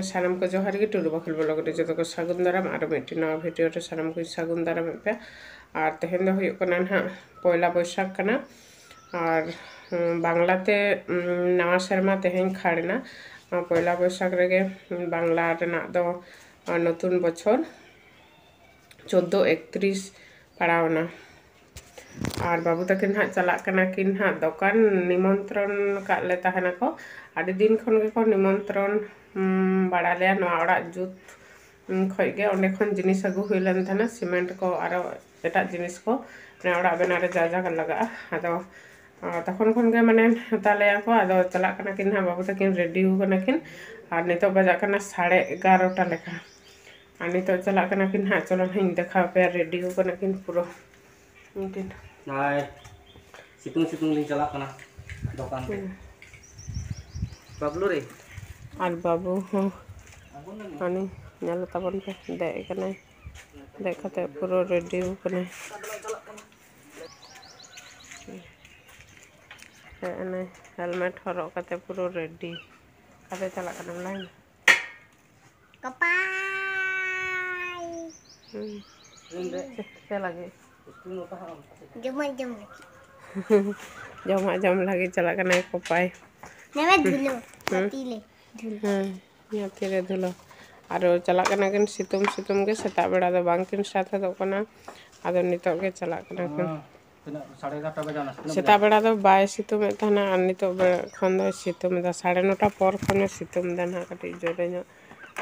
सानम को जोहार गे टुरु बाखल ब्लॉग रे जो को सागुन दाराम और मिट्टी नवा भिडियो रे सानम को सागुन दाराम पे और तेहन दो हुयुग कना ना पयला बैसाख कना और बांगलाते नवा सेरमा तेहन खाड़ना पयला बैसाख रेगे बांगला रेना दो नतुन बछर 1431 पड़ावना और बाबू तकिन हाँ चला किन हाँ दुकान निमंत्रण काले तहना को आदि दिन खन के को निमंत्रण बड़ा लिया नवा जुत खगे अंडे खन जिनिस अगू हुईलन था सीमेंट को और एटा जिनिस को ओड़ा बनारे जा जा लगा आदो तखन खन के माने तालेया को आदो चला किन हाँ बाबू तकिन रेडी होना किन और नितो बजा 11:30 लेखा और नितो चला किन हाँ चलो हाँ देखा पे रेडी होना किन पूरा mungkin nah situng din chala kana dokan pe bablu re ar babu ani nyala tabon pe dek kana dek kate puro ready kana ane helmet horok kate puro ready kate chala kana lain kapai saya lagi jom lagi चला करना है कोपाई धुलो तीरे धुलो और चला करना किन सितुम के सेता बेड़ा दो बांकिन साथ दो कना आदो नितो के चला करना किन 11:30 बजाना सेता बेड़ा दो बाय सितुम एतना और नितो खन दो सितुम दा 9:30 पर खन सितुम दना कटी जोरे नो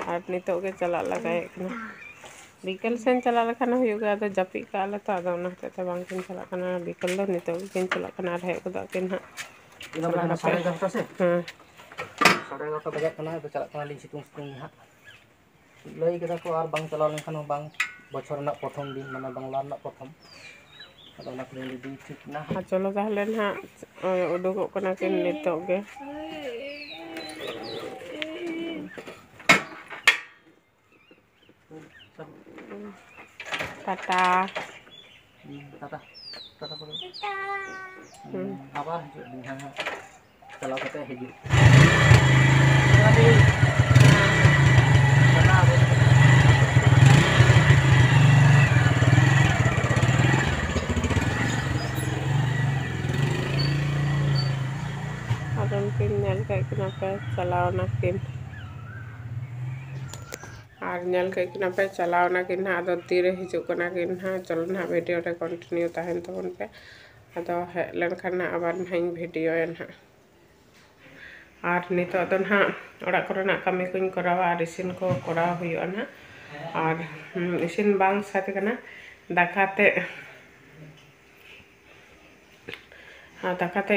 और नितो के चला लगाए कना बिकल सेन चला लखाना हुयुगा तो जापी का आले तो आदो ना ते बांकिन चला कना बिकल दो नितो किन चला कना रहे को दा किन हां ina bajana 11:30 se हां 11:30 बजा कना तो चला कना ली सिtung ha lei kita ko ar bang chala len khan bang বছর না প্রথম দিন মানে বাংলা না প্রথম আদো না করে দি ঠিক না चलो ताहले ना उडुगो कना किन नितो के Tata boleh apa dengan kalau kita hidup किन नल पे चलावना किन और नल पे चलावना किन आदो तीरे हिजुकना किन हाँ चलो ना वीडियो रे कंटिन्यू तहन तबन पे आदो हेलन खाना आबार नाइन वीडियो ना और नितो दो ना ओड़ा करना कमी कुन करावा और इसिन को कराव हुयुआ ना और इसिन बांग साथे कना दाकाते दाकाते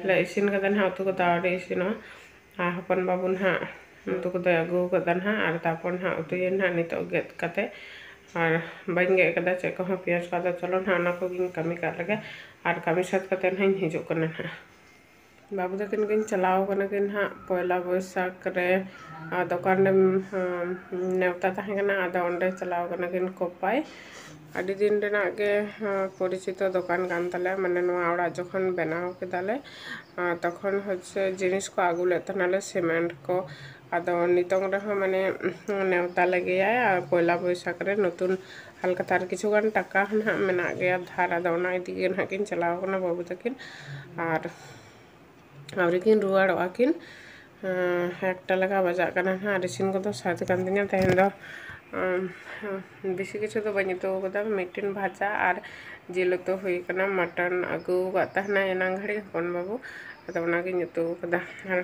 ले इसिन कदन हाँ उतु को दावड़े इसिन हपन बाबुन हाँ उतु को अगू कदन हाँ और तापन हाँ उतुयन हाँ नितो गेट कते और बन गे कदा चे को हाँ पियाज का चलो ना ना को गिन कमी कर लगे और कमी साथ कते ना हिजुक कना हाँ बाबू तकिन किन चलाव कना किन हाँ पयला बैसाख रे दुकान नेवता तहे कना आदो ओंडे चलाव कना किन कोपाई आदि दिन रेना के परिचित दुकान कान ताले माने नवा ओड़ा जखन बनाव केदाले तखन हচ্ছে जिनिस को आगु लेतनाले सीमेंट को आदो नितंग रे माने नेवता लगे और पयला बैसाख रे नतुन हल्का तार किछु गान टाका ना मेना गया धार आदो ना इदि ना किन चलाव कना बाबू तकिन और किन रुआड़ोआ किन एकटा लगा बजा कना हाँ रिसिन को तो साथ कान दिना तहन दो बेसि किछु तो बनी तो कदा मिटिन भाजा और जिल तो हुई कना मटन अगू गाता एना घड़ी कौन बाबू तो ना के तो कदा और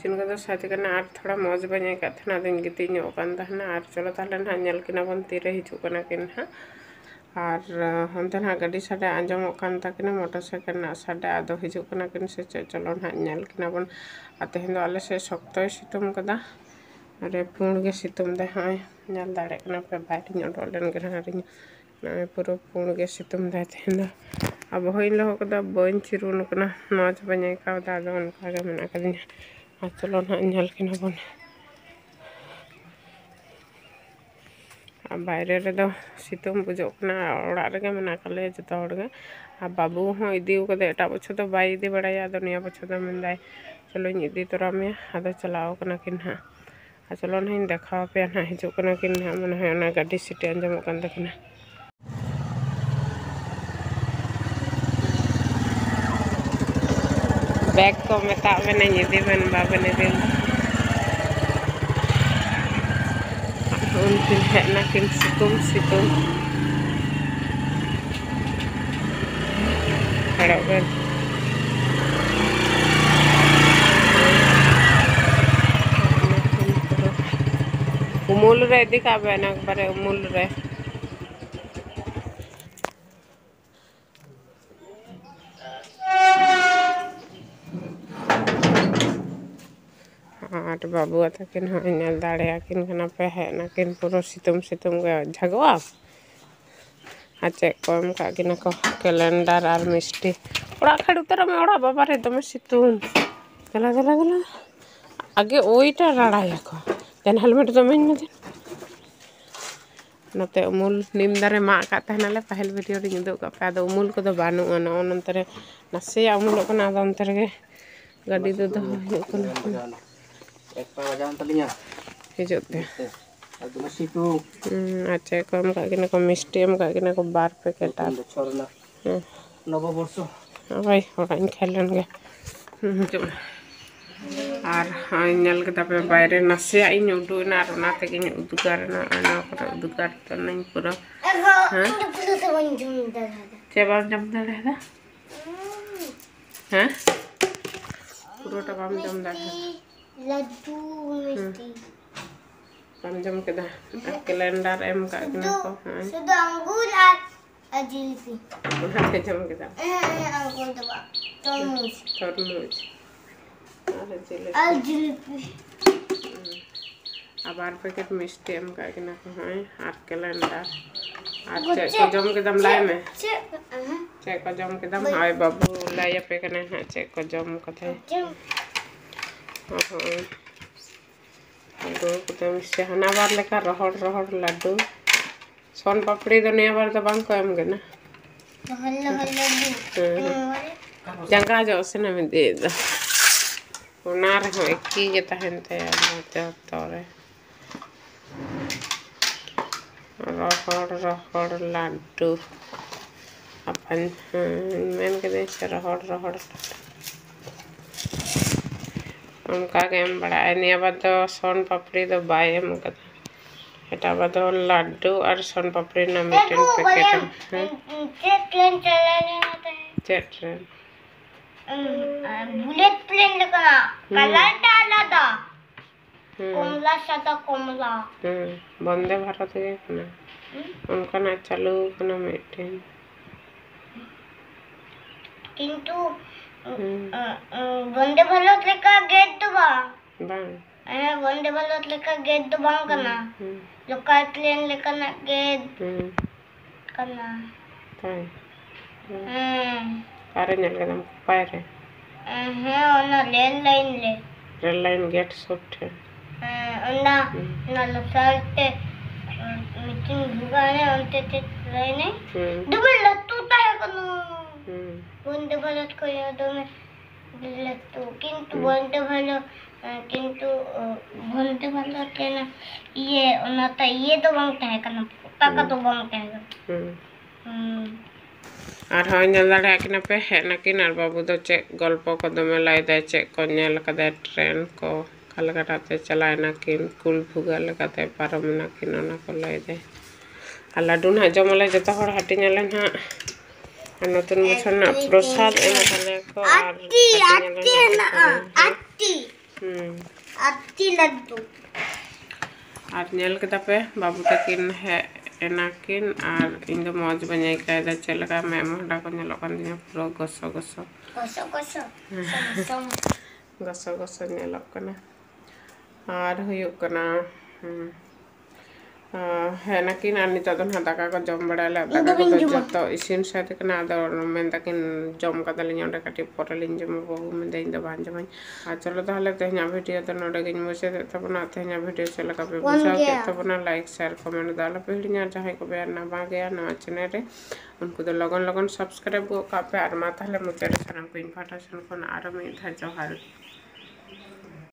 सिन को तो साथ कना और थोड़ा मौज बने कथना दिन गिती कान तहना और चलो ताले ना नेल किना बन तीरे हिजु कना किन हाँ और हमते ना गाड़ी साडे आंजमो कान ताकिना मोटरसाइकिल ना साडे आदो हिजु कना किन से चलो ना नेल किना बन तेहन दो आले से शक्तय सितुम कदा अरे पुण के सितुम दे हाँ नेल दाड़े कना पे बाइट ओडोलेन गना पूरा पुण के सितुम दे तेहन दो अब होइन लो कदा बन चिरुन कना मौज बने का दादो उनका के मना कदिन चलो ना नेल किना बन बाहर रे सितुम बुझोना ओड़ा रे मना कले जो हड़े बाबू हाँ इदी एट बच्चों तो बै बड़ा निया बच्चों तो मनदाय चलो इदी तोरा में आदो चलाव किन हाँ चलो ना देखा पे ना हजना कि मन गाड़ी सीटे आंजमों तकिना बैग को मेता बने इदी बन बाबन इदी उनकिन हेना किन सितुम हेड़बन उमुल रे दिखा बेना बारे उमुल रे आठ बाबू तकिन हल दाकिन पे हेना किन पूरा सितुम झगवा आ चे को एम कागिना को कैलेंडर और मिष्टी ओड़ा खड़ उतर में ओड़ा बाबा रे दमे सितुम गला गला गला आगे ओइटा राड़ाया को देन हेलमेट दमें मदे नते उमुल निम दारे मा का तहनाले पहल वीडियो रे उदुग का पे उमुल को बानु न नंतरे नसे उमुल कना अंतर गे गाड़ी दो हुयो कना एक पे बजान तलिया हिजुते दमे सितुम अच्छा को एम कागिना को मिष्टी एम कागिना को 12 पैकेट आ छोरना नव वर्ष भाई ओड़ा खेलन गे और नल के पे बाहर नसे इन उडुना और ना ते गिन उदुगारना ना पर उदुगार तो नहीं पूरा हां चे बाम जम दड़े दा हैं पूरा बाम जम दड़े लड्डू मिष्टी बाम जम के दा कैलेंडर एम का को हां शुद्ध अंगूर और जिलेबी उठा के जम के दा अंगूर दबा तरबूज और जिलेबी अब 12 पैकेट मिष्टी एम का को हां और कैलेंडर और चे को जम के दम लाए में चे को जम के दम हाय बाबू लाया पे कने हां चे को जम कथे एकदम से हना बार लेका रहड़ लड्डू सोन पापड़ी तो नहीं बार तो बांग को एम गे ना जंगा जो से ना में दे दो उना रे हो एक के तहनते मते तोरे रहड़ लड्डू अपन मेन के दे से रहड़ उनका गेम बड़ा है बाद सोन पापड़ी तो बाय एम कदा बाद लड्डू और सोन पापड़ी ना मिटन पैकेट ट्रेन बुलेट प्लेन लगा कलर डाला था कमला सादा कमला वंदे भारत के ना उनका ना चालू कना मिटन किंतु वंदे भारत लेका गेट तो बांग वंदे भारत लेका गेट तो बांग कना लोकल प्लेन लेका ना गेट कना ताई कारे नल गदम पायरे ओना रेल लाइन गेट शॉट है ओना ना लसालते मीटिंग दुगाने अंते ते लाइन डबल लत्तू ता है कनु वंदे भारत को याद में लत्तू किंतु वंदे भारत के ना ये ओना ता ये तो बांगता है कनु का तो बांगता है और हाँ नल कि पे हेना किन और बाबू दो चे गल्प को दमे लाई दे चे को नेल कदे ट्रेन को कलकत्ता चलाए ना किन कुल भुगा लगाते पारम ना किन ना को लाई दे और लड्डू ना जमले जतो हर हटी नेले ना नतुन बछर ना प्रसाद एम तले को आती लड्डू और नेल के पे बाबू तकिन है एनाकिन और इन दो मौज बने कायदा चल का मैं मोहडा को नेलो कन दिया पूरा गसो नेलो कना और हुयो कना है ना कि नानी तो ना दाका को जम बड़ा ले दाका को जतो इसिन साथ कना दो में तकिन जम का दलिन ओडे काटी पोरलिन जम बहु में देइन दो भांज भाई आ चलो ताहले तेहना वीडियो तो नोडे गिन मुसे तबना तेहना वीडियो चल का पे बुझा के तबना लाइक शेयर कमेंट दाला पेहड़िया चाहे को बेर ना बा गया ना चैनल रे उनको तो लगन सब्सक्राइब को का पे आर मा ताहले मुते रे चैनल को इनफॉर्मेशन को आरो में था जोहार